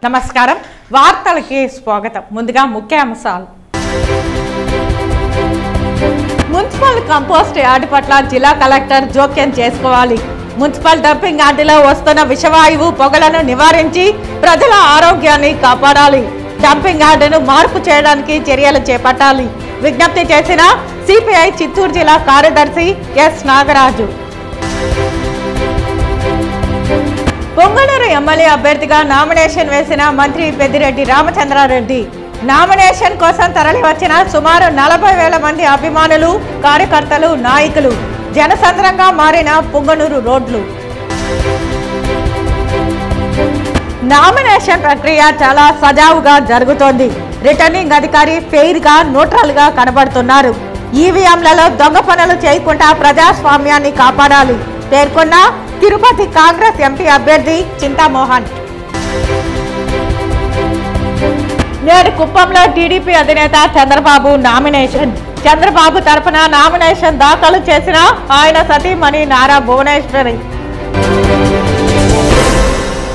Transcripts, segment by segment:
నమస్కారం వార్తలకి స్వాగతం ముందుగా ముఖ్యాంశాలు మున్సిపల్ కంపోస్ట్ యార్డ్ పట్ల జిల్లా కలెక్టర్ జోక్యం చేసుకోవాలి మున్సిపల్ డంపింగ్ యార్డులో వస్తున్న విషవాయువు పొగలను నివారించి ప్రజల ఆరోగ్యాన్ని కాపాడాలి డంపింగ్ యార్డును మార్పు చేయడానికి చర్యలు చేపట్టాలి విజ్ఞప్తి చేసిన సిపిఐ చిత్తూరు జిల్లా కార్యదర్శి ఎస్ నాగరాజు పొంగనూరు ఎమ్మెల్యే అభ్యర్థిగా నామినేషన్ వేసిన మంత్రి పెద్దిరెడ్డి రామచంద్రారెడ్డి నామినేషన్ కోసం తరలి వచ్చిన సుమారు 40,000 మంది అభిమానులు కార్యకర్తలు నాయకులు జనసంద్రంగా మారిన పొంగనూరు రోడ్లు నామినేషన్ ప్రక్రియ చాలా సజావుగా జరుగుతోంది రిటర్నింగ్ అధికారి ఫెయిర్ గా న్యూట్రల్ గా కనబడుతున్నారు ఈవీఎంలలో దొంగ పనులు చేయకుండా ప్రజాస్వామ్యాన్ని కాపాడాలి పేర్కొన్న తిరుపతి కాంగ్రెస్ ఎంపీ అభ్యర్థి చింతామోహన్ నేడు కుప్పంలో టీడీపీ అధినేత చంద్రబాబు నామినేషన్ చంద్రబాబు తరఫున నామినేషన్ దాఖలు చేసిన ఆయన సతీమణి నారా భువనేశ్వరి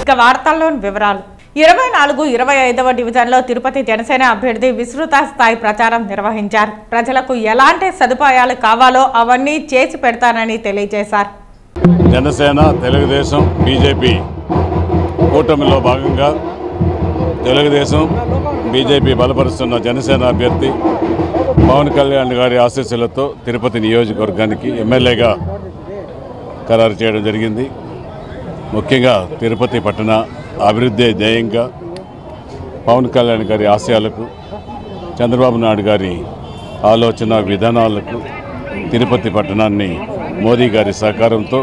ఇక వార్తల్లోని వివరాలు 24-25వ డివిజన్లో తిరుపతి జనసేన అభ్యర్థి విస్తృత స్థాయి ప్రచారం నిర్వహించారు ప్రజలకు ఎలాంటి సదుపాయాలు కావాలో అవన్నీ చేసి పెడతానని తెలియజేశారు జనసేన తెలుగుదేశం బీజేపీ కూటమిలో భాగంగా తెలుగుదేశం బీజేపీ బలపరుస్తున్న జనసేన అభ్యర్థి పవన్ కళ్యాణ్ గారి ఆశీస్సులతో తిరుపతి నియోజకవర్గానికి ఎమ్మెల్యేగా ఖరారు చేయడం జరిగింది ముఖ్యంగా తిరుపతి పట్టణ అభివృద్ధి ధ్యేయంగా పవన్ కళ్యాణ్ గారి ఆశయాలకు చంద్రబాబు నాయుడు గారి ఆలోచన విధానాలకు తిరుపతి పట్టణాన్ని మోదీ గారి సహకారంతో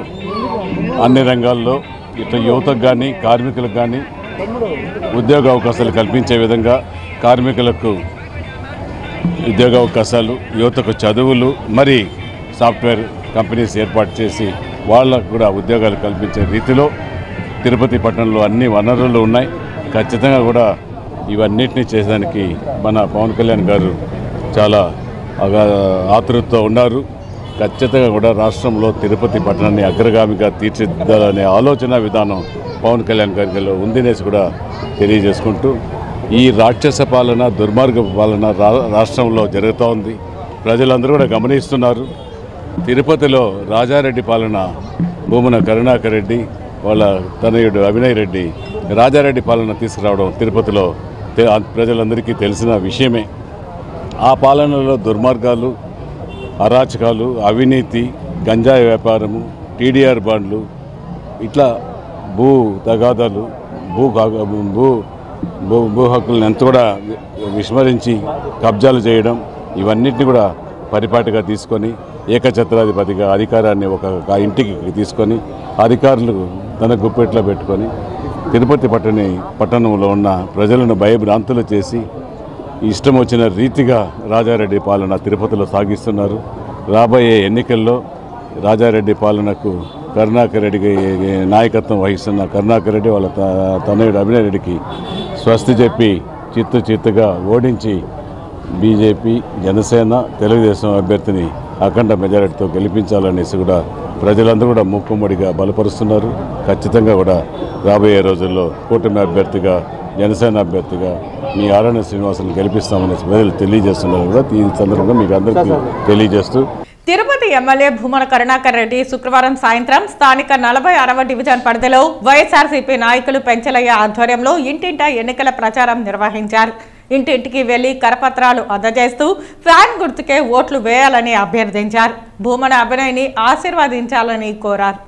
అన్ని రంగాల్లో ఇటు యువతకు కానీ కార్మికులకు కానీ ఉద్యోగ అవకాశాలు కల్పించే విధంగా కార్మికులకు ఉద్యోగ అవకాశాలు యువతకు చదువులు మరి సాఫ్ట్వేర్ కంపెనీస్ ఏర్పాటు చేసి వాళ్ళకు కూడా ఉద్యోగాలు కల్పించే రీతిలో తిరుపతి పట్టణంలో అన్ని వనరులు ఉన్నాయి ఖచ్చితంగా కూడా ఇవన్నిటినీ చేసేదానికి మన పవన్ కళ్యాణ్ గారు చాలా ఆతృతతో ఉన్నారు ఖచ్చితంగా కూడా రాష్ట్రంలో తిరుపతి పట్టణాన్ని అగ్రగామిగా తీర్చిదిద్దాలనే ఆలోచన విధానం పవన్ కళ్యాణ్ గారిలో ఉందనేసి కూడా తెలియజేసుకుంటూ ఈ రాక్షస పాలన దుర్మార్గ పాలన రాష్ట్రంలో జరుగుతూ ఉంది ప్రజలందరూ కూడా గమనిస్తున్నారు తిరుపతిలో రాజారెడ్డి పాలన భూమన కరుణాకర్ రెడ్డి వాళ్ళ తనయుడు అభినయ్ రెడ్డి రాజారెడ్డి పాలన తీసుకురావడం తిరుపతిలో ప్రజలందరికీ తెలిసిన విషయమే ఆ పాలనలో దుర్మార్గాలు అరాచకాలు అవినీతి గంజాయి వ్యాపారము టీడీఆర్ బాండ్లు ఇట్లా భూ తగాదాలు భూ హక్కులను ఎంత కూడా విస్మరించి కబ్జాలు చేయడం ఇవన్నిటిని కూడా పరిపాటిగా తీసుకొని ఏకఛత్రాధిపతిగా అధికారాన్ని ఒక ఇంటికి తీసుకొని అధికారులు తన గుప్పెట్లో పెట్టుకొని తిరుపతి పట్టణంలో ఉన్న ప్రజలను భయభ్రాంతులు చేసి ఇష్టం వచ్చిన రీతిగా రాజారెడ్డి పాలన తిరుపతిలో సాగిస్తున్నారు రాబోయే ఎన్నికల్లో రాజారెడ్డి పాలనకు కరుణాకర్ రెడ్డికి నాయకత్వం వహిస్తున్న కరుణాకర్ రెడ్డి వాళ్ళ తనయుడు అభినయ్ రెడ్డికి స్వస్తి చెప్పి చిత్తుగా ఓడించి బీజేపీ జనసేన తెలుగుదేశం అభ్యర్థిని అఖండ మెజారిటీతో గెలిపించాలనేసి కూడా ప్రజలందరూ కూడా మూకుమ్మడిగా బలపరుస్తున్నారు ఖచ్చితంగా కూడా రాబోయే రోజుల్లో కూటమి అభ్యర్థిగా జనసేన అభ్యర్థిగా మీ ఆరణ్య శ్రీనివాసులను గెలిపిస్తామని ప్రజలు తెలియజేస్తున్నారు కూడా ఈ సందర్భంగా మీకు అందరికీ తెలియజేస్తూ తిరుపతి ఎమ్మెల్యే భూమన కరుణాకర్ రెడ్డి శుక్రవారం సాయంత్రం స్థానిక 46వ డివిజన్ పరిధిలో వైఎస్ఆర్సీపీ నాయకులు పెంచలయ్య ఆధ్వర్యంలో ఇంటింటా ఎన్నికల ప్రచారం నిర్వహించారు ఇంటింటికి వెళ్లి కరపత్రాలు అందజేస్తూ ఫ్యాన్ గుర్తుకే ఓట్లు వేయాలని అభ్యర్థించారు భూమన అభినయ్ని ఆశీర్వదించాలని కోరారు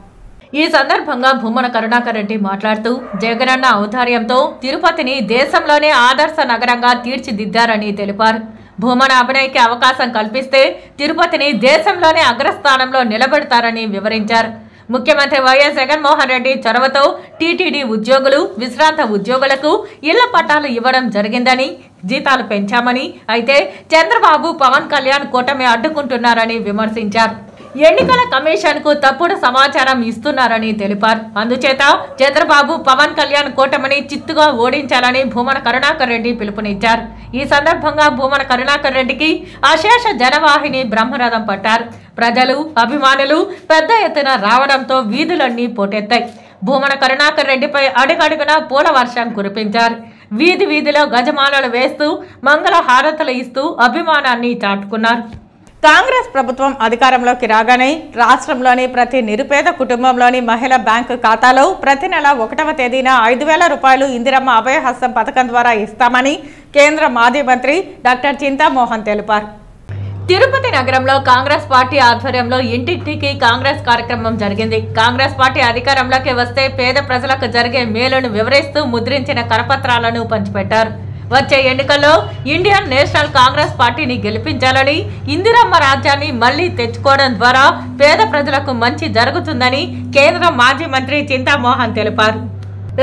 ఈ సందర్భంగా భూమన కరుణాకర్ రెడ్డి మాట్లాడుతూ జగనన్న ఔదార్యంతో తిరుపతిని దేశంలోనే ఆదర్శ నగరంగా తీర్చిదిద్దారని తెలిపారు భూమన అభినయ్కి అవకాశం కల్పిస్తే తిరుపతిని దేశంలోనే అగ్రస్థానంలో నిలబెడతారని వివరించారు ముఖ్యమంత్రి వైఎస్ జగన్మోహన్ రెడ్డి చొరవతో టీటీడీ ఉద్యోగులు విశ్రాంత ఉద్యోగులకు ఇళ్ల పట్టాలు ఇవ్వడం జరిగిందని జీతాలు పెంచామని అయితే చంద్రబాబు పవన్ కళ్యాణ్ కూటమి అడ్డుకుంటున్నారని విమర్శించారు ఎన్నికల కమిషన్ కు తప్పుడు సమాచారం ఇస్తున్నారని తెలిపారు అందుచేత చంద్రబాబు పవన్ కళ్యాణ్ కూటమిని చిత్తుగా ఓడించాలని భూమన కరుణాకర్ రెడ్డి పిలుపునిచ్చారు ఈ సందర్భంగా భూమన కరుణాకర్ రెడ్డికి అశేష జనవాహిని బ్రహ్మరథం పట్టారు ప్రజలు అభిమానులు పెద్ద ఎత్తున రావడంతో వీధులన్నీ పోటెత్తాయి భూమన కరుణాకర్ రెడ్డిపై అడుగడుగునా పూల వర్షం కురిపించారు. వీధి వీధిలో గజమాలలు వేస్తూ మంగళ హారతులు ఇస్తూ అభిమానాన్ని చాటుకున్నారు. కాంగ్రెస్ ప్రభుత్వం అధికారంలోకి రాగానే రాష్ట్రంలోని ప్రతి నిరుపేద కుటుంబంలోని మహిళా బ్యాంకు ఖాతాలో ప్రతి నెల 1వ తేదీన 5,000 రూపాయలు ఇందిరమ్మ అభయహస్తం పథకం ద్వారా ఇస్తామని కేంద్ర మాజీ మంత్రి డాక్టర్ చింతామోహన్ తెలిపారు. తిరుపతి నగరంలో కాంగ్రెస్ పార్టీ ఆధ్వర్యంలో ఇంటింటికి కాంగ్రెస్ కార్యక్రమం జరిగింది. కాంగ్రెస్ పార్టీ అధికారంలోకి వస్తే పేద ప్రజలకు జరిగే మేలును వివరిస్తూ ముద్రించిన కరపత్రాలను పంచిపెట్టారు. వచ్చే ఎన్నికల్లో ఇండియన్ నేషనల్ కాంగ్రెస్ పార్టీని గెలిపించాలని, ఇందిరమ్మ రాజ్యాన్ని మళ్లీ తెచ్చుకోవడం ద్వారా పేద ప్రజలకు మంచి జరుగుతుందని కేంద్ర మాజీ మంత్రి చింతామోహన్ తెలిపారు.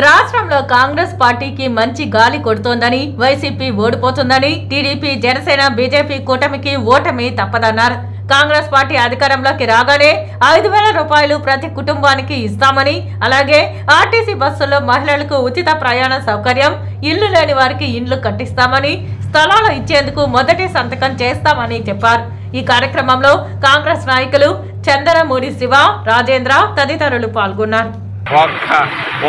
రాష్ట్రంలో కాంగ్రెస్ పార్టీకి మంచి గాలి కొడుతోందని, వైసీపీ ఓడిపోతుందని, టీడీపీ, జనసేన, బీజేపీ కూటమికి ఓటమి తప్పదన్నారు. కాంగ్రెస్ పార్టీ అధికారంలోకి రాగానే 5,000 రూపాయలు ప్రతి కుటుంబానికి ఇస్తామని, అలాగే ఆర్టీసీ బస్సుల్లో మహిళలకు ఉచిత ప్రయాణ సౌకర్యం, ఇల్లు లేని వారికి ఇండ్లు కట్టిస్తామని, స్థలాలు ఇచ్చేందుకు మొదటి సంతకం చేస్తామని చెప్పారు. ఈ కార్యక్రమంలో కాంగ్రెస్ నాయకులు చందనమూడి శివ, రాజేంద్ర తదితరులు పాల్గొన్నారు.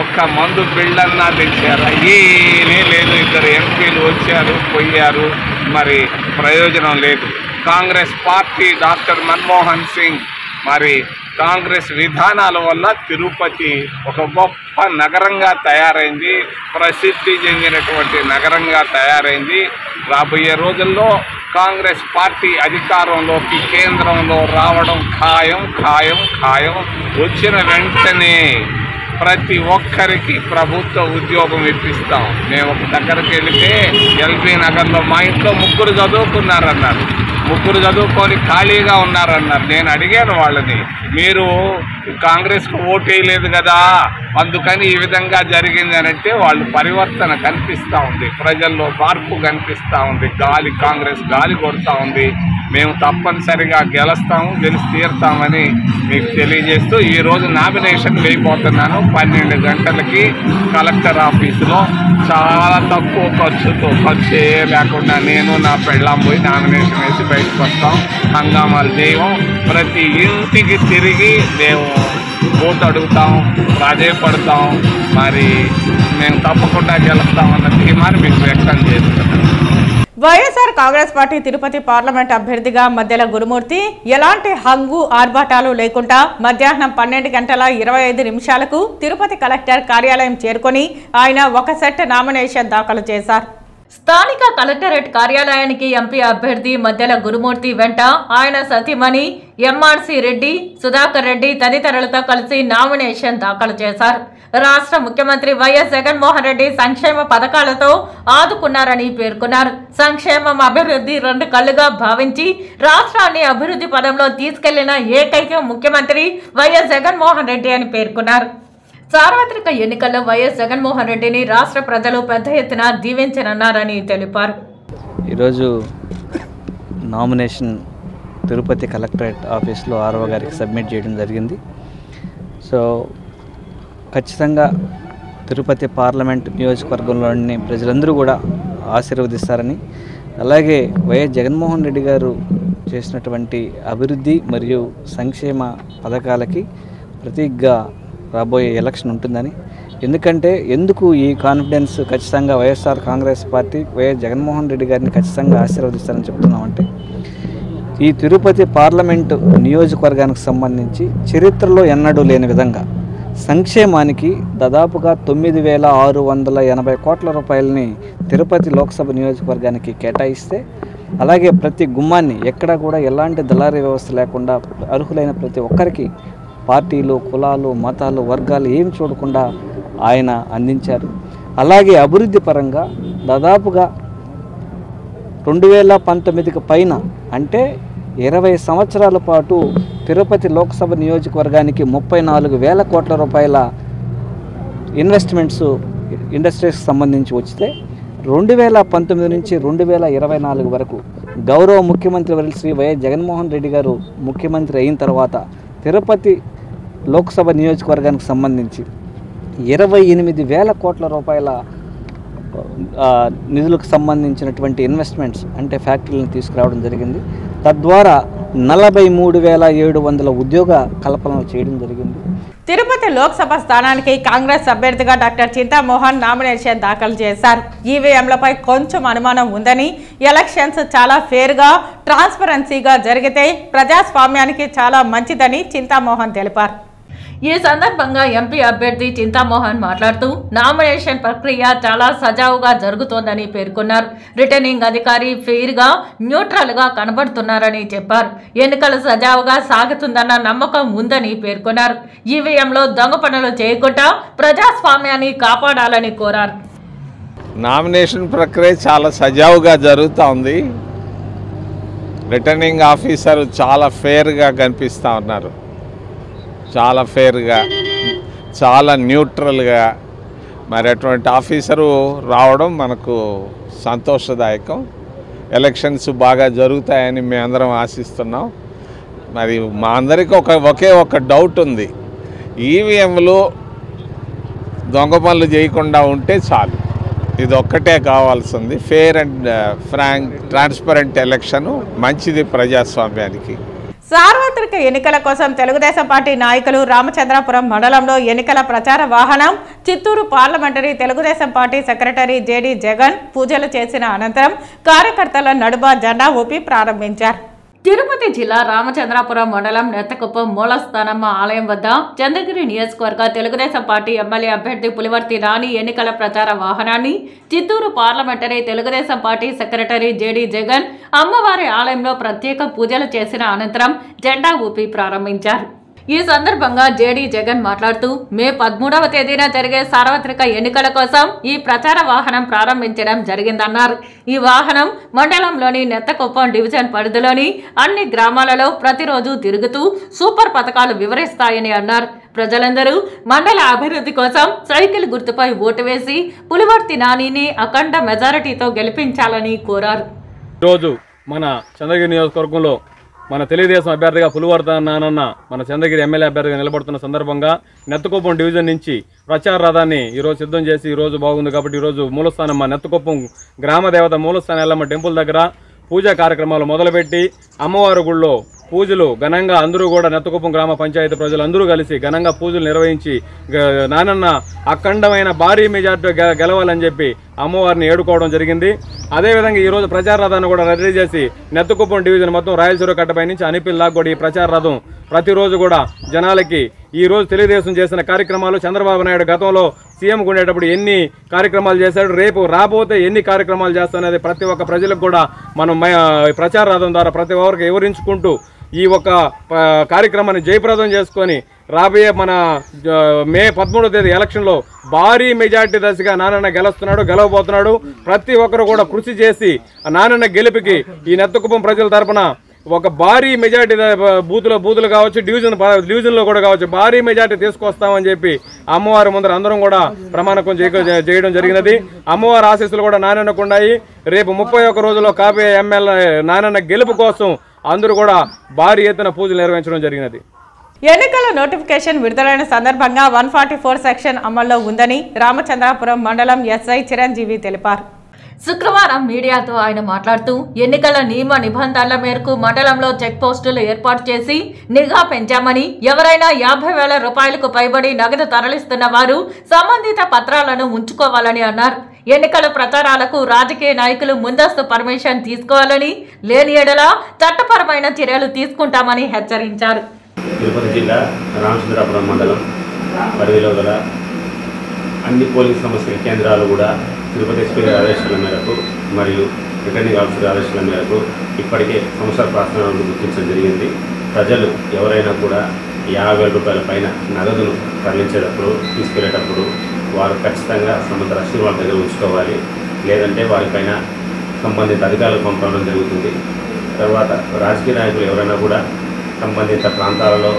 ఒక్క మందు బిళ్ళన్నా తెచ్చారు, ఏమీ లేదు. 2 ఎంపీలు వచ్చారు పోయారు, మరి ప్రయోజనం లేదు. కాంగ్రెస్ పార్టీ డాక్టర్ మన్మోహన్ సింగ్ మరి కాంగ్రెస్ విధానాల వల్ల తిరుపతి ఒక గొప్ప నగరంగా తయారైంది, ప్రసిద్ధి చెందినటువంటి నగరంగా తయారైంది. రాబోయే రోజుల్లో కాంగ్రెస్ పార్టీ అధికారంలోకి కేంద్రంలో రావడం ఖాయం ఖాయం ఖాయం. వచ్చిన వెంటనే ప్రతి ఒక్కరికి ప్రభుత్వ ఉద్యోగం ఇప్పిస్తాం. మేము ఒక దగ్గరికి వెళితే ఎల్బీ నగర్లో మా ఇంట్లో 3 చదువుకున్నారన్నారు, 3 చదువుకొని ఖాళీగా ఉన్నారన్నారు. నేను అడిగాను వాళ్ళని, మీరు కాంగ్రెస్కు ఓటు వేయలేదు కదా అందుకని ఈ విధంగా జరిగింది అని అంటే వాళ్ళు పరివర్తన కనిపిస్తూ ఉంది, ప్రజల్లో మార్పు కనిపిస్తూ ఉంది, కాంగ్రెస్ గాలి కొడుతూ ఉంది. మేము తప్పనిసరిగా గెలిచి తీరుతామని మీకు తెలియజేస్తూ ఈరోజు నామినేషన్ వేయబోతున్నాను. 12 గంటలకి కలెక్టర్ ఆఫీసులో చాలా తక్కువ ఖర్చు లేకుండా నేను నా పెళ్ళాం పోయి నామినేషన్ వేసి బయటకు వస్తాం. హంగామాలు చేయము, ప్రతి ఇంటికి తిరిగి మేము ఓటు అడుగుతాం, ప్రాధేయపడతాం. మరి మేము తప్పకుండా గెలుస్తామన్న ధీమాన్ని మీకు వ్యక్తం చేస్తున్నాం. వైఎస్ఆర్ కాంగ్రెస్ పార్టీ తిరుపతి పార్లమెంట్ అభ్యర్థిగా మధ్యల గురుమూర్తి ఎలాంటి హంగు ఆర్భాటాలు లేకుండా మధ్యాహ్నం 12:25 తిరుపతి కలెక్టర్ కార్యాలయం చేరుకొని ఆయన ఒక సెట్ నామినేషన్ దాఖలు చేశారు. స్థానిక కలెక్టరేట్ కార్యాలయానికి ఎంపీ అభ్యర్థి మధ్యల గురుమూర్తి వెంట ఆయన సతీమణి ఎంఆర్సీ రెడ్డి, సుధాకర్ రెడ్డి తదితరులతో కలిసి నామినేషన్ దాఖలు చేశారు. రాష్ట్ర ముఖ్యమంత్రి వైఎస్ జగన్మోహన్ రెడ్డి సంక్షేమ పథకాలతో ఆదుకున్నారని పేర్కొన్నారు. సంక్షేమం, అభివృద్ధి 2 కళ్లుగా భావించి రాష్ట్రాన్ని అభివృద్ధి పదంలో తీసుకెళ్లిన ఏకైక ముఖ్యమంత్రి వైఎస్ జగన్మోహన్ రెడ్డి అని పేర్కొన్నారు. సార్వత్రిక ఎన్నికల్లో వైఎస్ జగన్మోహన్ రెడ్డిని రాష్ట్ర ప్రజలు పెద్ద ఎత్తున దీవించనున్నారని తెలిపారు. ఈరోజు నామినేషన్ తిరుపతి కలెక్టరేట్ ఆఫీస్లో ఆర్ఓ గారికి సబ్మిట్ చేయడం జరిగింది. సో ఖచ్చితంగా తిరుపతి పార్లమెంట్ నియోజకవర్గంలోని ప్రజలందరూ కూడా ఆశీర్వదిస్తారని, అలాగే వైఎస్ జగన్మోహన్ రెడ్డి గారు చేసినటువంటి అభివృద్ధి మరియు సంక్షేమ పథకాలకి ప్రతీకగా రాబోయే ఎలక్షన్ ఉంటుందని, ఎందుకు ఈ కాన్ఫిడెన్స్ ఖచ్చితంగా వైఎస్ఆర్ కాంగ్రెస్ పార్టీ వైఎస్ జగన్మోహన్ రెడ్డి గారిని ఖచ్చితంగా ఆశీర్వదిస్తారని చెప్తున్నామంటే, ఈ తిరుపతి పార్లమెంటు నియోజకవర్గానికి సంబంధించి చరిత్రలో ఎన్నడూ లేని విధంగా సంక్షేమానికి దాదాపుగా 9,680 కోట్ల రూపాయలని తిరుపతి లోక్సభ నియోజకవర్గానికి కేటాయిస్తే, అలాగే ప్రతి గుమ్మాన్ని ఎక్కడా కూడా ఎలాంటి దళారీ వ్యవస్థ లేకుండా అర్హులైన ప్రతి ఒక్కరికి పార్టీలు, కులాలు, మతాలు, వర్గాలు ఏమి చూడకుండా ఆయన అందించారు. అలాగే అభివృద్ధి పరంగా దాదాపుగా 2019కి పైన అంటే 20 సంవత్సరాల పాటు తిరుపతి లోక్సభ నియోజకవర్గానికి 34,000 కోట్ల రూపాయల ఇన్వెస్ట్మెంట్స్ ఇండస్ట్రీస్కి సంబంధించి వస్తే 2019 నుంచి 2024 వరకు గౌరవ ముఖ్యమంత్రి వర్యులు శ్రీ వైఎస్ జగన్మోహన్ రెడ్డి గారు ముఖ్యమంత్రి అయిన తర్వాత తిరుపతి లోక్సభ నియోజకవర్గానికి సంబంధించి 28,000 కోట్ల రూపాయల నిధులకు సంబంధించినటువంటి ఇన్వెస్ట్మెంట్స్ అంటే ఫ్యాక్టరీలను తీసుకురావడం జరిగింది. తద్వారా 43,700 ఉద్యోగ కల్పనలు చేయడం జరిగింది. తిరుపతి లోక్సభ స్థానానికి కాంగ్రెస్ అభ్యర్థిగా డాక్టర్ చింతామోహన్ నామినేషన్ దాఖలు చేశారు. ఈవీఎంలపై కొంచెం అనుమానం ఉందని, ఎలక్షన్స్ చాలా ఫేర్గా ట్రాన్స్పరెన్సీగా జరిగితే ప్రజాస్వామ్యానికి చాలా మంచిదని చింతామోహన్ తెలిపారు. ఈ సందర్భంగా ఎంపీ అభ్యర్థి చింతామోహన్ మాట్లాడుతూ నామినేషన్ ప్రక్రియ చాలా సజావుగా జరుగుతోందని పేర్కొన్నారు. రిటర్నింగ్ అధికారి ఫెయిర్గా న్యూట్రల్గా కనబడుతున్నారని చెప్పారు. ఎన్నికలు సజావుగా సాగుతుందన్న నమ్మకం ఉందని పేర్కొన్నారు. ఈవీఎంలో దొంగ పనులు చేయకుండా ప్రజాస్వామ్యాన్ని కాపాడాలని కోరారు. నామినేషన్ ప్రక్రియ చాలా సజావుగా జరుగుతూ ఉంది. రిటర్నింగ్ ఆఫీసర్ చాలా ఫేర్గా కనిపిస్తూ ఉన్నారు. చాలా ఫేర్గా, చాలా న్యూట్రల్గా మరి అటువంటి ఆఫీసరు రావడం మనకు సంతోషదాయకం. ఎలక్షన్స్ బాగా జరుగుతాయని మేము అందరం ఆశిస్తున్నాం. మరి మా అందరికీ ఒకే ఒక డౌట్ ఉంది. ఈవీఎంలు దొంగ పనులు చేయకుండా ఉంటే చాలు. ఇది ఒక్కటే కావాల్సింది. Fair and frank transparent election మంచిది ప్రజాస్వామ్యానికి. సార్వత్రిక ఎన్నికల కోసం తెలుగుదేశం పార్టీ నాయకులు రామచంద్రాపురం మండలంలో ఎన్నికల ప్రచార వాహనం Chittoor parliamentary Telugu Desam party secretary JD Jagan పూజలు చేసిన అనంతరం కార్యకర్తల నడుమ జెండా ఊపి ప్రారంభించారు. తిరుపతి జిల్లా రామచంద్రాపురం మండలం నెత్తకుప్పం మూలస్థానమ్మ ఆలయం వద్ద చంద్రగిరి నియోజకవర్గ తెలుగుదేశం పార్టీ ఎమ్మెల్యే అభ్యర్థి పులివర్తి నాని ఎన్నికల ప్రచార వాహనాన్ని Chittoor parliamentary Telugu Desam party secretary JD Jagan అమ్మవారి ఆలయంలో ప్రత్యేక పూజలు చేసిన అనంతరం జెండా ఊపి ప్రారంభించారు. ఈ సందర్భంగా జేడీ జగన్ మాట్లాడుతూ మే 13వ తేదీన జరిగే సార్వత్రిక ఎన్నికల కోసం ఈ ప్రచార వాహనం ప్రారంభించడం జరిగిందన్నారు. ఈ వాహనం మండలంలోని నెత్తకుప్పం డివిజన్ పరిధిలోని అన్ని గ్రామాలలో ప్రతిరోజు తిరుగుతూ సూపర్ పథకాలు వివరిస్తాయని అన్నారు. ప్రజలందరూ మండల అభివృద్ధి కోసం సైకిల్ గుర్తుపై ఓటు వేసి పులివర్తి నానిని అఖండ మెజారిటీతో గెలిపించాలని కోరారు. ఈరోజు మన చంద్రగిరి నియోజకవర్గంలో మన తెలుగుదేశం అభ్యర్థిగా పులివర్తి నానన్న మన చంద్రగిరి ఎమ్మెల్యే అభ్యర్థిగా నిలబడుతున్న సందర్భంగా నెత్తకుప్పం డివిజన్ నుంచి ప్రచార రథాన్ని ఈరోజు సిద్ధం చేసి ఈరోజు బాగుంది కాబట్టి ఈరోజు మూలస్థానం మా నెత్తకుప్పం గ్రామ దేవత మూలస్థానం ఎల్లమ్మ టెంపుల్ దగ్గర పూజా కార్యక్రమాలు మొదలుపెట్టి అమ్మవారి గుళ్ళో పూజలు ఘనంగా అందరూ కూడా నెత్తకుప్పం గ్రామ పంచాయతీ ప్రజలు అందరూ కలిసి ఘనంగా పూజలు నిర్వహించి నానన్న అఖండమైన భారీ మెజార్టీ గెలవాలని చెప్పి అమ్మవారిని ఏడుకోవడం జరిగింది. అదేవిధంగా ఈరోజు ప్రచార రథాన్ని కూడా రెడీ చేసి నెత్తకుప్పం డివిజన్ మొత్తం రాయలసీమ కట్టపై నుంచి అనిపిల్ దాకా కూడా ఈ ప్రచార రథం ప్రతిరోజు కూడా జనాలకి ఈరోజు తెలుగుదేశం చేసిన కార్యక్రమాలు, చంద్రబాబు నాయుడు గతంలో సీఎంగా ఉండేటప్పుడు ఎన్ని కార్యక్రమాలు చేశాడు, రేపు రాబోతే ఎన్ని కార్యక్రమాలు చేస్తాననేది ప్రతి ఒక్క ప్రజలకు కూడా మనం ప్రచార రథం ద్వారా ప్రతి ఒక్కరికి వివరించుకుంటూ ఈ ఒక కార్యక్రమాన్ని జయప్రదం చేసుకొని రాబోయే మన మే 13వ తేదీ ఎలక్షన్లో భారీ మెజార్టీ దశగా నానన్న గెలవబోతున్నాడు. ప్రతి ఒక్కరు కూడా కృషి చేసి నానన్న గెలుపుకి ఈ నెత్తకుప్పం ప్రజల తరపున ఒక భారీ మెజార్టీ బూతులు కావచ్చు, డివిజన్లో కూడా కావచ్చు, భారీ మెజార్టీ తీసుకొస్తామని చెప్పి అమ్మవారి ముందర అందరం కూడా ప్రమాణకం చేయడం జరిగినది. అమ్మవారి ఆశీస్సులు కూడా నానన్నకు ఉన్నాయి. రేపు 31 రోజుల్లో కాబోయే ఎమ్మెల్యే నానన్న గెలుపు కోసం అందరూ కూడా భారీ ఎత్తున పూజలు నిర్వహించడం జరిగినది. ఎన్నికల నోటిఫికేషన్ విడుదలైన సందర్భంగా 144 సెక్షన్ అమల్లో ఉందని రామచంద్రాపురం మండలం ఎస్ఐ చిరంజీవి తెలిపారు. శుక్రవారం మీడియాతో ఆయన మాట్లాడుతూ ఎన్నికల నియమ నిబంధనల మేరకు మండలంలో చెక్ పోస్టులు ఏర్పాటు చేసి నిఘా పెంచామని, ఎవరైనా 50,000 రూపాయలకు పైబడి నగదు తరలిస్తున్న వారు సంబంధిత పత్రాలను ఉంచుకోవాలని అన్నారు. ఎన్నికల ప్రచారాలకు రాజకీయ నాయకులు ముందస్తు పర్మిషన్ తీసుకోవాలని, లేని ఎడల చట్టపరమైన చర్యలు తీసుకుంటామని హెచ్చరించారు. తిరుపతి జిల్లా రామచంద్రాపురం మండలం పరిధిలో గల అన్ని పోలింగ్ సమస్యల కేంద్రాలు కూడా తిరుపతి ఎస్పీ ఆదేశాల మేరకు మరియు రిటర్నింగ్ ఆఫీసర్ ఆదేశాల మేరకు ఇప్పటికే సంవత్సర ప్రార్థనలను గుర్తించడం జరిగింది. ప్రజలు ఎవరైనా కూడా 50,000 రూపాయల పైన నగదును తరలించేటప్పుడు, తీసుకెళ్లేటప్పుడు వారు ఖచ్చితంగా సంబంధిత రసీదు వాళ్ళ దగ్గర ఉంచుకోవాలి. లేదంటే వారిపైన సంబంధిత అధికారులకు పంపడం జరుగుతుంది. తర్వాత రాజకీయ నాయకులు ఎవరైనా కూడా సంబంధిత ప్రాంతాలలో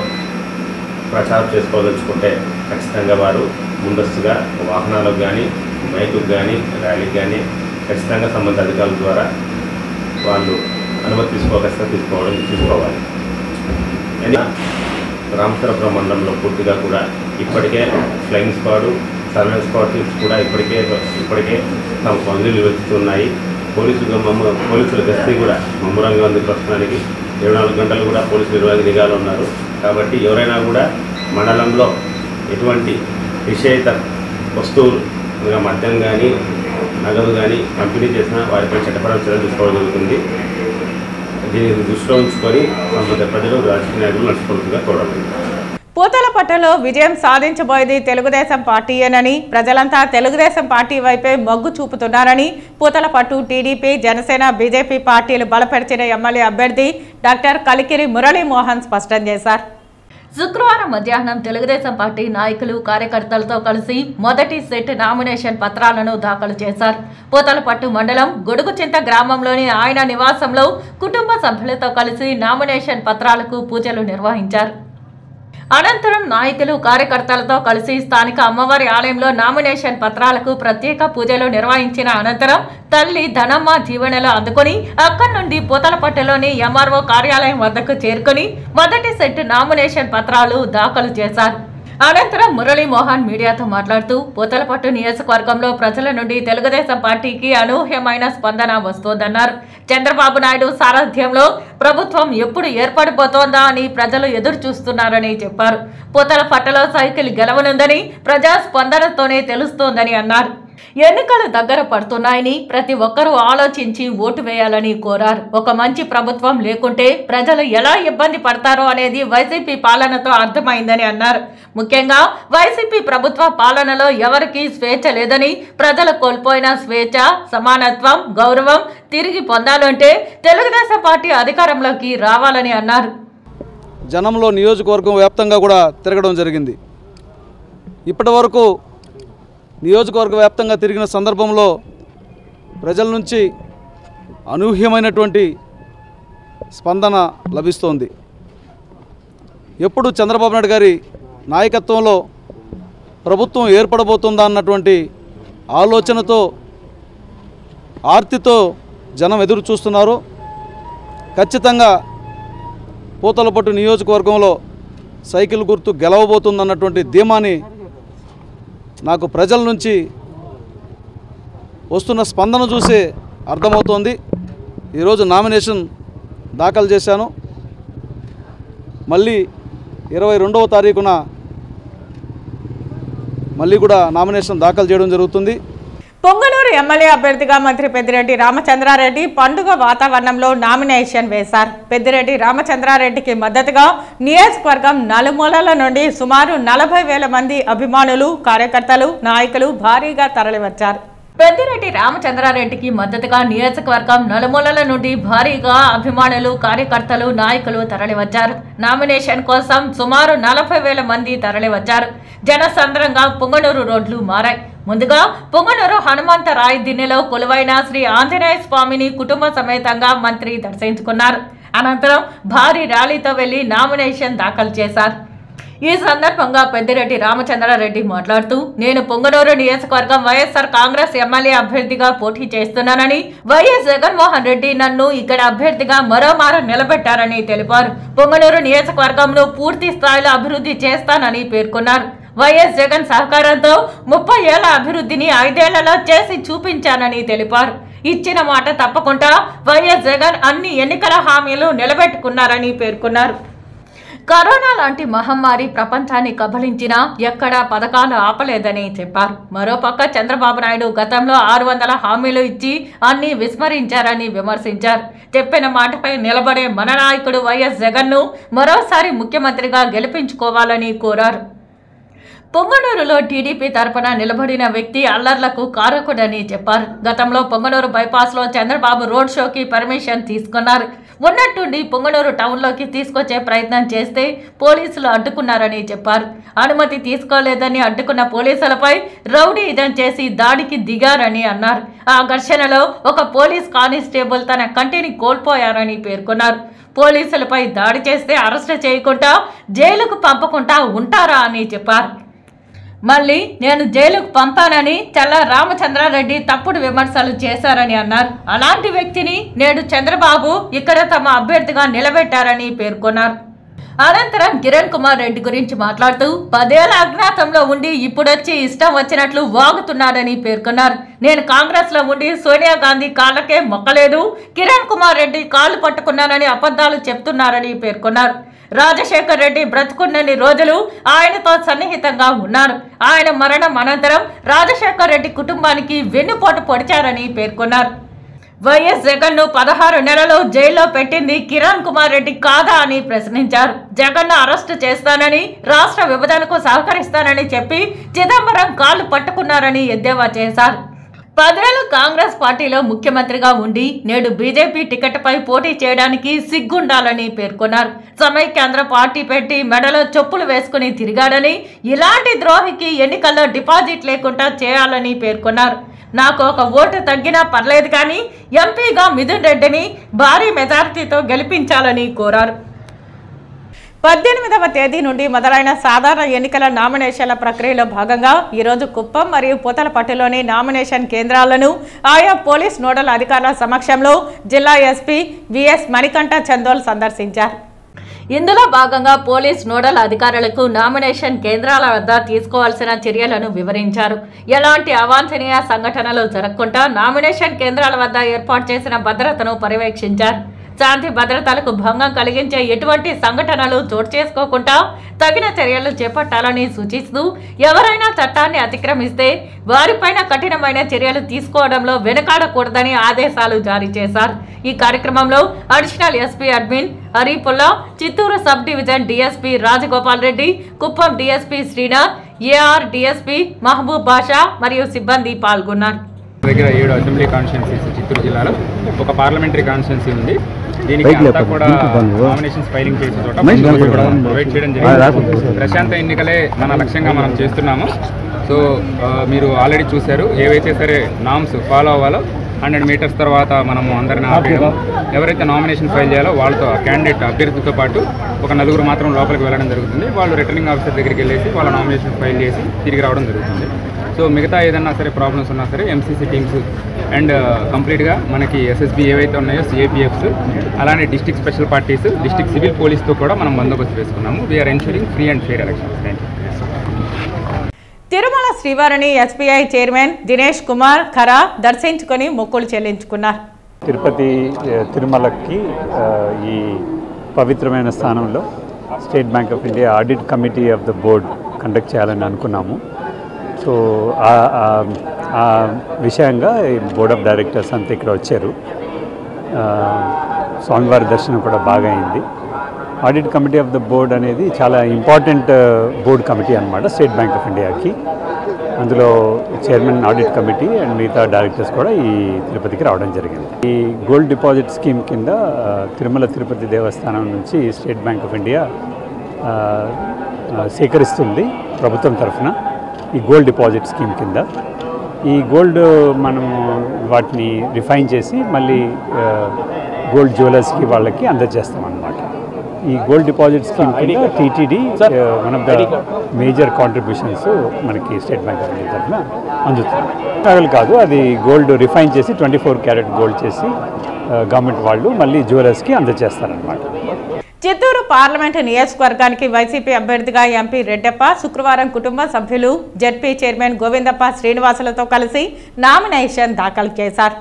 ప్రచారం చేసుకోదలుచుకుంటే ఖచ్చితంగా వారు ముందస్తుగా వాహనాలకు కానీ, బైకుకు కానీ, ర్యాలీకి కానీ ఖచ్చితంగా సంబంధిత అధికారుల ద్వారా వాళ్ళు అనుమతి తీసుకోవాలి. రామచంద్రపురం మండలంలో పూర్తిగా కూడా ఇప్పటికే flying squad, surveillance squad teams కూడా ఇప్పటికే తమ పనులు నిర్వహిస్తున్నాయి. పోలీసుల గస్తీ కూడా ముమ్మరంగా ఉంది ప్రస్తుతానికి. 24 గంటలు కూడా పోలీసులు నిఘాలో ఉన్నారు. కాబట్టి ఎవరైనా కూడా మండలంలో ఎటువంటి నిషేధిత వస్తువులు మద్యం కానీ నగదు కానీ పంపిణీ చేసినా వారిపై చట్టపరమైన చర్యలు తీసుకోవడం జరుగుతుంది. దీన్ని దృష్టిలో ఉంచుకొని సంబంధిత ప్రజలు రాజకీయ నాయకులు నడుచుకోవాల్సిందిగా కోరడం. పూతలపట్టులో విజయం సాధించబోయేది తెలుగుదేశం పార్టీయేనని, ప్రజలంతా తెలుగుదేశం పార్టీ వైపే మొగ్గు చూపుతున్నారని పూతలపట్టు టీడీపీ, జనసేన, బీజేపీ పార్టీలు బలపరిచిన ఎమ్మెల్యే అభ్యర్థి డాక్టర్ కలికిరి మురళీమోహన్ స్పష్టం చేశారు. శుక్రవారం మధ్యాహ్నం తెలుగుదేశం పార్టీ నాయకులు, కార్యకర్తలతో కలిసి మొదటి సెట్ నామినేషన్ పత్రాలను దాఖలు చేశారు. పూతలపట్టు మండలం గొడుగుచింత గ్రామంలోని ఆయన నివాసంలో కుటుంబ సభ్యులతో కలిసి నామినేషన్ పత్రాలకు పూజలు నిర్వహించారు. అనంతరం నాయకులు, కార్యకర్తలతో కలిసి స్థానిక అమ్మవారి ఆలయంలో నామినేషన్ పత్రాలకు ప్రత్యేక పూజలు నిర్వహించిన అనంతరం తల్లి ధనమ్మ దీవెనలు అందుకుని అక్కడి నుండి పూతలపట్టులోని ఎంఆర్ఓ కార్యాలయం వద్దకు చేరుకుని మొదటి సెట్ నామినేషన్ పత్రాలు దాఖలు చేశారు. అనంతరం మురళీమోహన్ మీడియాతో మాట్లాడుతూ పూతలపట్టు నియోజకవర్గంలో ప్రజల నుండి తెలుగుదేశం పార్టీకి అనూహ్యమైన స్పందన వస్తోందన్నారు. చంద్రబాబు నాయుడు సారథ్యంలో ప్రభుత్వం ఎప్పుడు ఏర్పడిపోతోందా అని ప్రజలు ఎదురు చూస్తున్నారని చెప్పారు. పూతలపట్టులో సైకిల్ గెలవనుందని ప్రజా స్పందనతోనే తెలుస్తోందని అన్నారు. ఎన్నికలు దగ్గర పడుతున్నాయని ప్రతి ఒక్కరూ ఆలోచించి ఓటు వేయాలని కోరారు. ఒక మంచి ప్రభుత్వం లేకుంటే ప్రజలు ఎలా ఇబ్బంది పడతారో అనేది వైసీపీ పాలనతో అర్థమైందని అన్నారు. ముఖ్యంగా వైసీపీ ప్రభుత్వ పాలనలో ఎవరికీ స్వేచ్ఛ లేదని, ప్రజలు కోల్పోయిన స్వేచ్ఛ, సమానత్వం, గౌరవం తిరిగి పొందాలంటే తెలుగుదేశం పార్టీ అధికారంలోకి రావాలని అన్నారు. జనంలో నియోజకవర్గం వ్యాప్తంగా కూడా తిరగడం జరిగింది. ఇప్పటి వరకు నియోజకవర్గ వ్యాప్తంగా తిరిగిన సందర్భంలో ప్రజల నుంచి అనూహ్యమైనటువంటి స్పందన లభిస్తోంది. ఎప్పుడు చంద్రబాబు నాయుడు గారి నాయకత్వంలో ప్రభుత్వం ఏర్పడబోతుందా అన్నటువంటి ఆలోచనతో, ఆర్తితో జనం ఎదురు చూస్తున్నారు. ఖచ్చితంగా పూతలపట్టు నియోజకవర్గంలో సైకిల్ గుర్తు గెలవబోతుందన్నటువంటి ధీమాని నాకు ప్రజల నుంచి వస్తున్న స్పందన చూసి అర్థమవుతోంది. ఈరోజు నామినేషన్ దాఖలు చేశాను. మళ్ళీ 22వ తారీఖున మళ్ళీ కూడా నామినేషన్ దాఖలు చేయడం జరుగుతుంది. పొంగనూరు ఎమ్మెల్యే అభ్యర్థిగా మంత్రి పెద్దిరెడ్డి రామచంద్రారెడ్డి పండుగ వాతావరణంలో నామినేషన్ వేశారు. పెద్దిరెడ్డి రామచంద్రారెడ్డికి మద్దతుగా నియోజకవర్గం నలుమూలల నుండి సుమారు 40,000 మంది అభిమానులు, కార్యకర్తలు, నాయకులు భారీగా తరలివచ్చారు. పెద్దిరెడ్డి రామచంద్రారెడ్డికి మద్దతుగా నియోజకవర్గం నలుమూలల నుండి భారీగా అభిమానులు, కార్యకర్తలు, నాయకులు తరలివచ్చారు. నామినేషన్ కోసం సుమారు 40,000 మంది తరలివచ్చారు. జనసంద్రంగా పొంగనూరు రోడ్లు మారాయి. ముందుగా పొంగనూరు హనుమంతరాయ్ దిన్నెలో కొలువైన శ్రీ ఆంజనేయ స్వామిని కుటుంబ సమేతంగా మంత్రి దర్శించుకున్నారు. అనంతరం భారీ ర్యాలీతో వెళ్లి నామినేషన్ దాఖలు చేశారు. ఈ సందర్భంగా పెద్దిరెడ్డి రామచంద్రారెడ్డి మాట్లాడుతూ, నేను పొంగనూరు నియోజకవర్గం వైఎస్ఆర్ కాంగ్రెస్ ఎమ్మెల్యే అభ్యర్థిగా పోటీ చేస్తున్నానని, వైఎస్ జగన్మోహన్ రెడ్డి నన్ను ఇక్కడ అభ్యర్థిగా మరోమారు నిలబెట్టారని తెలిపారు. పొంగనూరు నియోజకవర్గంలో పూర్తి స్థాయిలో అభివృద్ధి చేస్తానని పేర్కొన్నారు. వైఎస్ జగన్ సహకారంతో 30 ఏళ్ల అభివృద్ధిని 5 ఏళ్లలో చేసి చూపించానని తెలిపారు. ఇచ్చిన మాట తప్పకుండా వైఎస్ జగన్ అన్ని ఎన్నికల హామీలు నిలబెట్టుకున్నారని పేర్కొన్నారు. కరోనా లాంటి మహమ్మారి ప్రపంచాన్ని కబళించినా ఎక్కడా పథకాలు ఆపలేదని చెప్పారు. మరోపక్క చంద్రబాబు నాయుడు గతంలో 600 హామీలు ఇచ్చి అన్ని విస్మరించారని విమర్శించారు. చెప్పిన మాటపై నిలబడే మన నాయకుడు వైఎస్ జగన్ను మరోసారి ముఖ్యమంత్రిగా గెలిపించుకోవాలని కోరారు. పొంగనూరులో టీడీపీ తరపున నిలబడిన వ్యక్తి అల్లర్లకు కారకుడని చెప్పారు. గతంలో పొంగనూరు బైపాస్లో చంద్రబాబు రోడ్ షోకి పర్మిషన్ తీసుకున్నారు. ఉన్నట్టుండి పొంగనూరు టౌన్లోకి తీసుకొచ్చే ప్రయత్నం చేస్తే పోలీసులు అడ్డుకున్నారని చెప్పారు. అనుమతి తీసుకోలేదని అడ్డుకున్న పోలీసులపై రౌడీయిజం చేసి దాడికి దిగారని అన్నారు. ఆ ఘర్షణలో ఒక పోలీస్ కానిస్టేబుల్ తన కంటిని కోల్పోయారని పేర్కొన్నారు. పోలీసులపై దాడి చేస్తే అరెస్టు చేయకుండా జైలుకు పంపకుండా ఉంటారా అని చెప్పారు. మళ్ళీ నేను జైలుకు పంపానని చల్ల రామచంద్రారెడ్డి తప్పుడు విమర్శలు చేశారని అన్నారు. అలాంటి వ్యక్తిని నేడు చంద్రబాబు ఇక్కడ తమ అభ్యర్థిగా నిలబెట్టారని పేర్కొన్నారు. అనంతరం కిరణ్ కుమార్ రెడ్డి గురించి మాట్లాడుతూ 10 ఏళ్ల అజ్ఞాతంలో ఉండి ఇప్పుడొచ్చి ఇష్టం వచ్చినట్లు వాగుతున్నారని పేర్కొన్నారు. నేను కాంగ్రెస్ లో ఉండి సోనియా గాంధీ కాళ్ళకే మొక్కలేదు, కిరణ్ కుమార్ రెడ్డి కాళ్ళు పట్టుకున్నానని అబద్ధాలు చెప్తున్నారని పేర్కొన్నారు. రాజశేఖర్ రెడ్డి బ్రతుకున్నన్ని రోజులు ఆయనతో సన్నిహితంగా ఉన్నారు. ఆయన మరణం అనంతరం రాజశేఖర్ రెడ్డి కుటుంబానికి వెన్నుపోటు పొడిచారని పేర్కొన్నారు. వైఎస్ జగన్ ను 16 నెలలు జైల్లో పెట్టింది కిరణ్ కుమార్ రెడ్డి కాదా అని ప్రశ్నించారు. జగన్ ను అరెస్టు చేస్తానని, రాష్ట్ర విభజనకు సహకరిస్తానని చెప్పి చిదంబరం కాళ్లు పట్టుకున్నారని ఎద్దేవా చేశారు. 10 ఏళ్లు కాంగ్రెస్ పార్టీలో ముఖ్యమంత్రిగా ఉండి నేడు బీజేపీ టికెట్పై పోటీ చేయడానికి సిగ్గుండాలని పేర్కొన్నారు. సమైక్యాంధ్ర పార్టీ పెట్టి మెడలో చెప్పులు వేసుకుని తిరిగాడని, ఇలాంటి ద్రోహికి ఎన్నికల్లో డిపాజిట్ లేకుండా చేయాలని పేర్కొన్నారు. నాకు ఒక ఓటు తగ్గినా పర్లేదు కానీ ఎంపీగా మిథున్ రెడ్డిని భారీ మెజారిటీతో గెలిపించాలని కోరారు. 18వ తేదీ నుండి మొదలైన సాధారణ ఎన్నికల నామినేషన్ల ప్రక్రియలో భాగంగా ఈరోజు కుప్పం మరియు పూతలపట్టులోని నామినేషన్ కేంద్రాలను ఆయా పోలీస్ నోడల్ అధికారుల సమక్షంలో జిల్లా ఎస్పీ విఎస్ మణికంఠ చందోల్ సందర్శించారు. ఇందులో భాగంగా పోలీస్ నోడల్ అధికారులకు నామినేషన్ కేంద్రాల వద్ద తీసుకోవాల్సిన చర్యలను వివరించారు. ఎలాంటి అవాంఛనీయ సంఘటనలు జరగకుండా నామినేషన్ కేంద్రాల వద్ద ఏర్పాటు చేసిన భద్రతను పర్యవేక్షించారు. శాంతి భద్రతలకు భంగం కలిగించే ఎటువంటి సంఘటనలు చోటు చేసుకోకుండా తగిన చర్యలు చేపట్టాలని సూచిస్తూ ఎవరైనా చట్టాన్ని అతిక్రమిస్తే వారిపైన కఠినమైన చర్యలు తీసుకోవడంలో వెనుకాడకూడదని ఆదేశాలు జారీ చేశారు. ఈ కార్యక్రమంలో additional SP admin Haripulla, Chittoor sub division DSP Rajagopal Reddy, Kuppam DSP Srinath, AR DSP Mahaboob Basha మరియు సిబ్బంది పాల్గొన్నారు. దగ్గర 7 అసెంబ్లీ కాన్స్టిట్యున్సీస్ చిత్తూరు జిల్లాలో ఒక పార్లమెంటరీ కాన్స్టిట్యున్సీ ఉంది. దీనికి అంతా కూడా నామినేషన్స్ ఫైలింగ్ చేసే చోట కూడా ప్రొవైడ్ చేయడం జరిగింది. ప్రశాంత ఎన్నికలే మన లక్ష్యంగా మనం చేస్తున్నాము. సో మీరు ఆల్రెడీ చూశారు, ఏవైతే సరే నామ్స్ ఫాలో అవ్వాలో 100 మీటర్స్ తర్వాత మనము అందరిని ఆపేయడం, ఎవరైతే నామినేషన్ ఫైల్ చేయాలో వాళ్ళతో క్యాండిడేట్ అభ్యర్థితో పాటు ఒక 4 మాత్రం లోపలికి వెళ్ళడం జరుగుతుంది. వాళ్ళు రిటర్నింగ్ ఆఫీసర్ దగ్గరికి వెళ్ళేసి వాళ్ళ నామినేషన్ ఫైల్ చేసి తిరిగి రావడం జరుగుతుంది. సో మిగతా ఏదన్నా సరే ప్రాబ్లమ్స్ ఉన్నా సరే ఎంసీసీ టీమ్స్ అండ్ కంప్లీట్గా మనకి ఎస్ఎస్బి ఏవైతే ఉన్నాయో సిఏపిఎఫ్స్, అలానే district special parties, district civil పోలీస్తో కూడా మనం బందోబస్తు వేసుకున్నాము. We're ensuring free and fair elections. Thank you. Tirumala శ్రీవారిని ఎస్బీఐ చైర్మన్ దినేష్ కుమార్ ఖరా దర్శించుకొని మొక్కులు చెల్లించుకున్నారు. తిరుపతి తిరుమలకి ఈ పవిత్రమైన స్థానంలో State Bank of India audit committee of the board conduct చేయాలని అనుకున్నాము. సో ఆ విషయంగా ఈ బోర్డ్ ఆఫ్ డైరెక్టర్స్ అంతా ఇక్కడ వచ్చారు. స్వామివారి దర్శనం కూడా బాగా అయింది. Audit committee of the board అనేది చాలా ఇంపార్టెంట్ బోర్డ్ కమిటీ అన్నమాట స్టేట్ బ్యాంక్ ఆఫ్ ఇండియాకి. అందులో చైర్మన్ ఆడిట్ కమిటీ అండ్ మిగతా డైరెక్టర్స్ కూడా ఈ తిరుపతికి రావడం జరిగింది. ఈ గోల్డ్ డిపాజిట్ స్కీమ్ కింద తిరుమల తిరుపతి దేవస్థానం నుంచి స్టేట్ బ్యాంక్ ఆఫ్ ఇండియా సేకరిస్తుంది ప్రభుత్వం తరఫున ఈ గోల్డ్ డిపాజిట్ స్కీమ్ కింద. ఈ గోల్డ్ మనం వాటిని రిఫైన్ చేసి మళ్ళీ గోల్డ్ జ్యువెలర్స్కి వాళ్ళకి అందజేస్తాం అన్నమాట. ఈ గోల్డ్ డిపాజిట్ స్కీమ్ కింద TTD one of the major contributions మనకి స్టేట్ బ్యాంక్ ఆఫ్ ఇండియా తరఫున అందుతుంది. నగలు కాదు, అది గోల్డ్ రిఫైన్ చేసి 24 క్యారెట్ గోల్డ్ చేసి గవర్నమెంట్ వాళ్ళు మళ్ళీ జ్యువెలర్స్కి అందజేస్తారనమాట. చిత్తూరు పార్లమెంటు నియోజకవర్గానికి వైసీపీ అభ్యర్థిగా ఎంపీ రెడ్డప్ప శుక్రవారం కుటుంబ సభ్యులు జెడ్పీ చైర్మన్ గోవిందప్ప శ్రీనివాసులతో కలిసి నామినేషన్ దాఖలు చేశారు.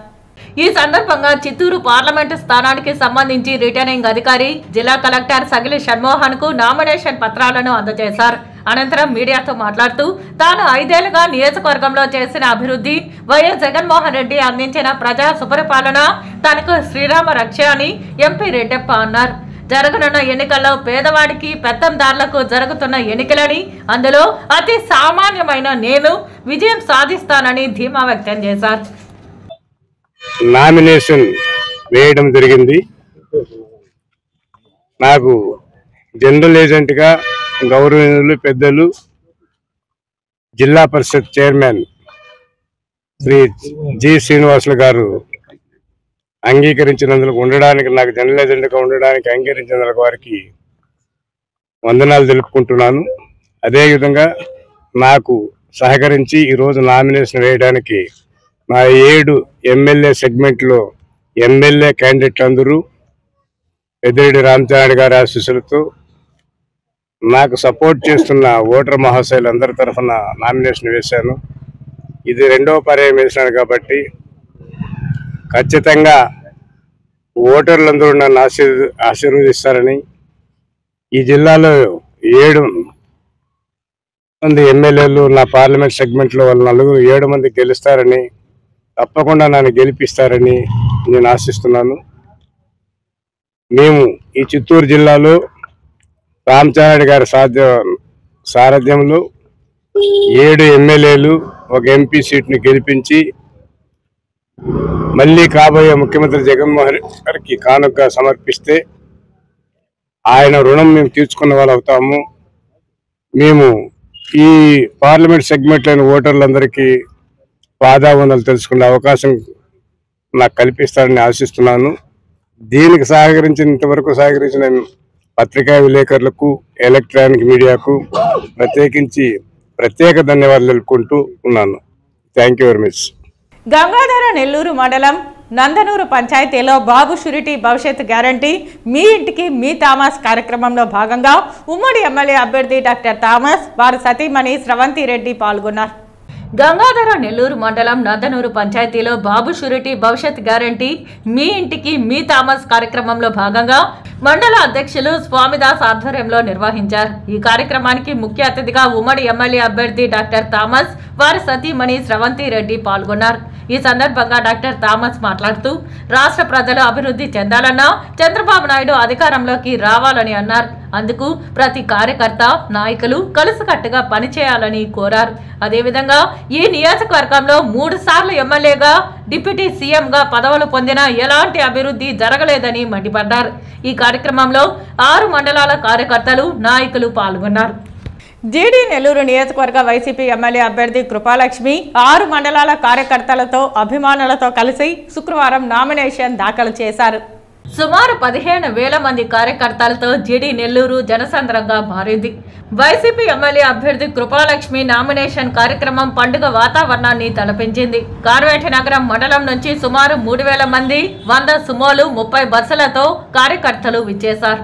ఈ సందర్భంగా చిత్తూరు పార్లమెంటు స్థానానికి సంబంధించి రిటర్నింగ్ అధికారి జిల్లా కలెక్టర్ సగిలి షణ్మోహన్ కు నామినేషన్ పత్రాలను అందజేశారు. అనంతరం మీడియాతో మాట్లాడుతూ తాను 5 ఏళ్లుగా నియోజకవర్గంలో చేసిన అభివృద్ధి, వైఎస్ జగన్మోహన్ రెడ్డి అందించిన ప్రజా సుపరిపాలన తనకు శ్రీరామ రక్ష అని ఎంపీ రెడ్డప్ప అన్నారు. జరగనున్న ఎన్నికల్లో పేదవాడికి పెత్తందారులకు జరుగుతున్న ఎన్నికలని, అందులో అతి సామాన్యమైన నేను విజయం సాధిస్తానని ధీమా వ్యక్తం చేశారు. నామినేషన్ వేయడం జరిగింది. నాకు జనరల్ ఏజెంట్గా గౌరవనీయులు పెద్దలు జిల్లా పరిషత్ చైర్మన్ శ్రీ జి శ్రీనివాసులు గారు అంగీకరించినందుకు ఉండడానికి, నాకు జనరల్ ఏజెంట్గా ఉండడానికి అంగీకరించినందుకు వారికి వందనాలు తెలుపుకుంటున్నాను. అదేవిధంగా నాకు సహకరించి ఈరోజు నామినేషన్ వేయడానికి మా 7 ఎమ్మెల్యే సెగ్మెంట్లో ఎమ్మెల్యే క్యాండిడేట్ అందరూ పెద్దిరెడ్డి రామచంద్ర గారి ఆశీస్సులతో నాకు సపోర్ట్ చేస్తున్న ఓటర్ మహాశయులందరి తరఫున నామినేషన్ వేశాను. ఇది రెండవ పర్యాయం వేశాను కాబట్టి ఖచ్చితంగా ఓటర్లందరూ నన్ను ఆశీర్వదిస్తారని, ఈ జిల్లాలో 7 మంది ఎమ్మెల్యేలు నా పార్లమెంట్ సెగ్మెంట్లో వాళ్ళ 7 మంది గెలుస్తారని, తప్పకుండా నన్ను గెలిపిస్తారని నేను ఆశిస్తున్నాను. మేము ఈ చిత్తూరు జిల్లాలో రామచంద్రారెడ్డి గారి సారథ్యంలో 7 ఎమ్మెల్యేలు, 1 ఎంపీ సీట్ని గెలిపించి మళ్ళీ కాబోయే ముఖ్యమంత్రి జగన్మోహన్ గారికి కానుక సమర్పిస్తే ఆయన రుణం మేము తీర్చుకున్న వాళ్ళు అవుతాము. మేము ఈ పార్లమెంట్ సెగ్మెంట్లోని ఓటర్లందరికీ పాదావందలు తెలుసుకునే అవకాశం నాకు కల్పిస్తారని ఆశిస్తున్నాను. దీనికి ఇంతవరకు సహకరించిన పత్రికా విలేకరులకు, ఎలక్ట్రానిక్ మీడియాకు ప్రత్యేక ధన్యవాదాలు తెలుపుకుంటూ ఉన్నాను. Thank you very much. Gangadhara Nellore మండలం నందనూరు పంచాయతీలో బాబు షూరిటీ భవిష్యత్ గ్యారంటీ మీ ఇంటికి మీ థామస్ కార్యక్రమంలో భాగంగా ఉమ్మడి ఎమ్మెల్యే అభ్యర్థి డాక్టర్ థామస్, వారి సతీమణి స్రవంతి రెడ్డి పాల్గొన్నారు. గంగాధర నెల్లూరు మండలం నందనూరు పంచాయతీలో బాబు షూరిటీ భవిష్యత్ గ్యారంటీ మీ ఇంటికి మీ థామస్ కార్యక్రమంలో భాగంగా మండల అధ్యక్షులు స్వామిదాస్ ఆధ్వర్యంలో నిర్వహించారు. ఈ కార్యక్రమానికి ముఖ్య అతిథిగా ఉమ్మడి ఎమ్మెల్యే అభ్యర్థి డాక్టర్ థామస్, వారి సతీమణి స్రవంతి రెడ్డి పాల్గొన్నారు. ఈ సందర్భంగా డాక్టర్ థామస్ మాట్లాడుతూ రాష్ట్ర ప్రజలు అభివృద్ధి చెందాలన్నా చంద్రబాబు నాయుడు అధికారంలోకి రావాలని అన్నారు. అందుకు ప్రతి కార్యకర్త, నాయకులు కలిసికట్టుగా పనిచేయాలని కోరారు. అదేవిధంగా ఈ నియోజకవర్గంలో 3 సార్లు ఎమ్మెల్యేగా, డిప్యూటీ సీఎంగా పదవులు పొందిన ఎలాంటి అభివృద్ధి జరగలేదని మండిపడ్డారు. ఈ కార్యక్రమంలో 6 మండలాల కార్యకర్తలు, నాయకులు పాల్గొన్నారు. జీడీ నెల్లూరు నియోజకవర్గ వైసీపీ ఎమ్మెల్యే అభ్యర్థి కృపాలక్ష్మి 6 మండలాల కార్యకర్తలతో, అభిమానులతో కలిసి శుక్రవారం నామినేషన్ దాఖలు చేశారు. సుమారు 15,000 మంది కార్యకర్తలతో జీడీ నెల్లూరు జనసంద్రంగా మారింది. వైసీపీ ఎమ్మెల్యే అభ్యర్థి కృపాలక్ష్మి నామినేషన్ కార్యక్రమం పండుగ వాతావరణాన్ని తలపించింది. కార్వేటి నగరం మండలం నుంచి సుమారు 3,000 మంది, 100 సుమోలు, 30 బస్సులతో కార్యకర్తలు విచ్చేశారు.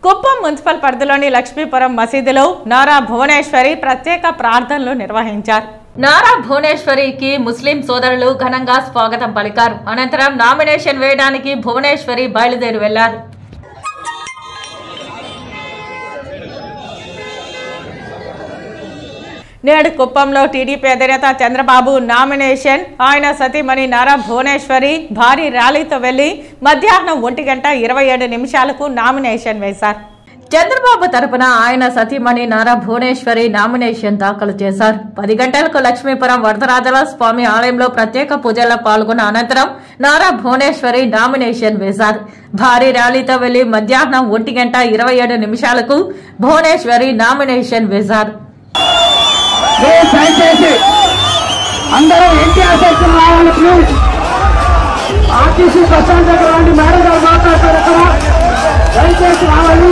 కుప్పం మున్సిపల్ పరిధిలోని లక్ష్మీపురం మసీదులో నారా భువనేశ్వరి ప్రత్యేక ప్రార్థనలు నిర్వహించారు. నారా భువనేశ్వరికి ముస్లిం సోదరులు ఘనంగా స్వాగతం పలికారు. అనంతరం నామినేషన్ వేయడానికి భువనేశ్వరి బయలుదేరి వెళ్లారు. నేడు కుప్పంలో టీడీపీ అధినేత చంద్రబాబు నామినేషన్, ఆయన సతీమణి నారా భువనేశ్వరి భారీ ర్యాలీతో వెళ్లి మధ్యాహ్నం 1:27 నామినేషన్ వేశారు. చంద్రబాబు తరపున ఆయన సతీమణి నారా భువనేశ్వరి నామినేషన్ దాఖలు చేశారు. 10 గంటలకు లక్ష్మీపురం వరదరాజల స్వామి ఆలయంలో ప్రత్యేక పూజల్లో పాల్గొన్న అనంతరం నారా భువనేశ్వరి నామినేషన్ వేశారు. భారీ ర్యాలీతో వెళ్లి మధ్యాహ్నం 1:27 భువనేశ్వరి నామినేషన్ వేశారు. అందరూ ఎన్టీఆర్ సెక్షన్ రావాలి ప్లీజ్. ఆర్టీసీ బస్ స్టాండ్ దగ్గర ఉండి మేడం గారు మాట్లాడతారు. అక్కడ దయచేసి రావాలి.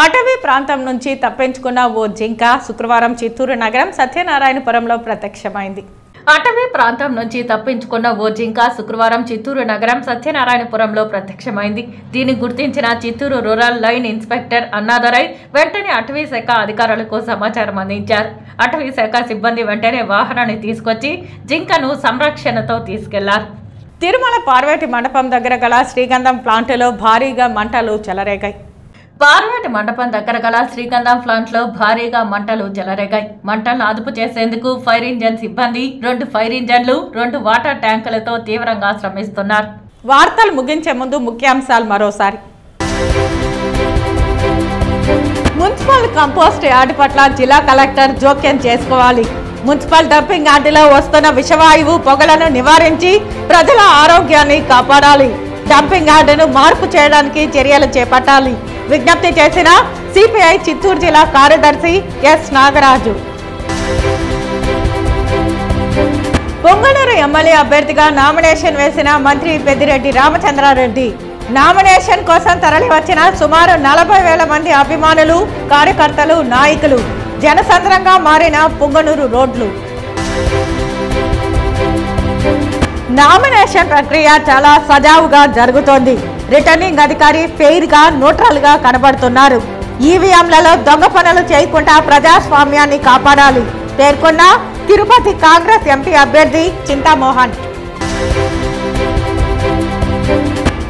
అటవీ ప్రాంతం నుంచి తప్పించుకున్న ఓ జింక శుక్రవారం చిత్తూరు నగరం సత్యనారాయణపురంలో ప్రత్యక్షమైంది. అటవీ ప్రాంతం నుంచి తప్పించుకున్న ఓ జింక శుక్రవారం చిత్తూరు నగరం సత్యనారాయణపురంలో ప్రత్యక్షమైంది. దీన్ని గుర్తించిన చిత్తూరు రూరల్ లైన్ ఇన్స్పెక్టర్ అన్నాదరై వెంటనే అటవీ శాఖ అధికారులకు సమాచారం అందించారు. అటవీ శాఖ సిబ్బంది వెంటనే వాహనాన్ని తీసుకొచ్చి జింకను సంరక్షణతో తీసుకెళ్లారు. తిరుమల పార్వతి మండపం దగ్గర గల శ్రీగంధం ప్లాంటులో భారీగా మంటలు చెలరేగాయి. పార్వతి మండపం దగ్గర గల శ్రీగంధం ప్లాంట్ లో భారీగా మంటలు చెలరేగాయి. మంటలను అదుపు చేసేందుకు ఫైర్ ఇంజన్ సిబ్బంది 2 ఫైర్ ఇంజన్లు, 2 వాటర్ ట్యాంకులతో తీవ్రంగా శ్రమిస్తున్నారు. వార్తలు ముగించే ముందు ముఖ్యాంశాలు మరోసారి. మున్సిపల్ కంపోస్ట్ యార్డ్ పట్ల జిల్లా కలెక్టర్ జోక్యం చేసుకోవాలి. మున్సిపల్ డంపింగ్ యార్డులో వస్తున్న విషవాయువు పొగలను నివారించి ప్రజల ఆరోగ్యాన్ని కాపాడాలి. డంపింగ్ యార్డును మార్పు చేయడానికి చర్యలు చేపట్టాలి విజ్ఞప్తి చేసిన సిపిఐ చిత్తూరు జిల్లా కార్యదర్శి ఎస్ నాగరాజు. పొంగనూరు ఎమ్మెల్యే అభ్యర్థిగా నామినేషన్ వేసిన మంత్రి పెద్దిరెడ్డి రామచంద్రారెడ్డి. నామినేషన్ కోసం తరలి వచ్చిన సుమారు 40,000 మంది అభిమానులు, కార్యకర్తలు, నాయకులు. జనసంద్రంగా మారిన పొంగనూరు రోడ్లు. నామినేషన్ ప్రక్రియ చాలా సజావుగా జరుగుతోంది. రిటర్నింగ్ అధికారి ఫెయిర్ గా, న్యూట్రల్ గా కనబడుతున్నారు. ఈవీఎంలలో దొంగ పనులు చేయకుండా ప్రజాస్వామ్యాన్ని కాపాడాలి పేర్కొన్న తిరుపతి కాంగ్రెస్ ఎంపీ అభ్యర్థి చింతామోహన్.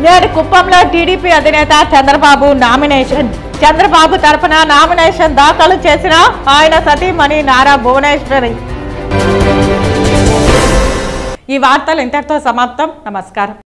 నేడు కుప్పంలో టీడీపీ అధినేత చంద్రబాబు నామినేషన్. చంద్రబాబు తరఫున నామినేషన్ దాఖలు చేసిన ఆయన సతీమణి నారా భువనేశ్వరి. ఈ వార్తలు ఇంతటితో సమాప్తం. నమస్కారం.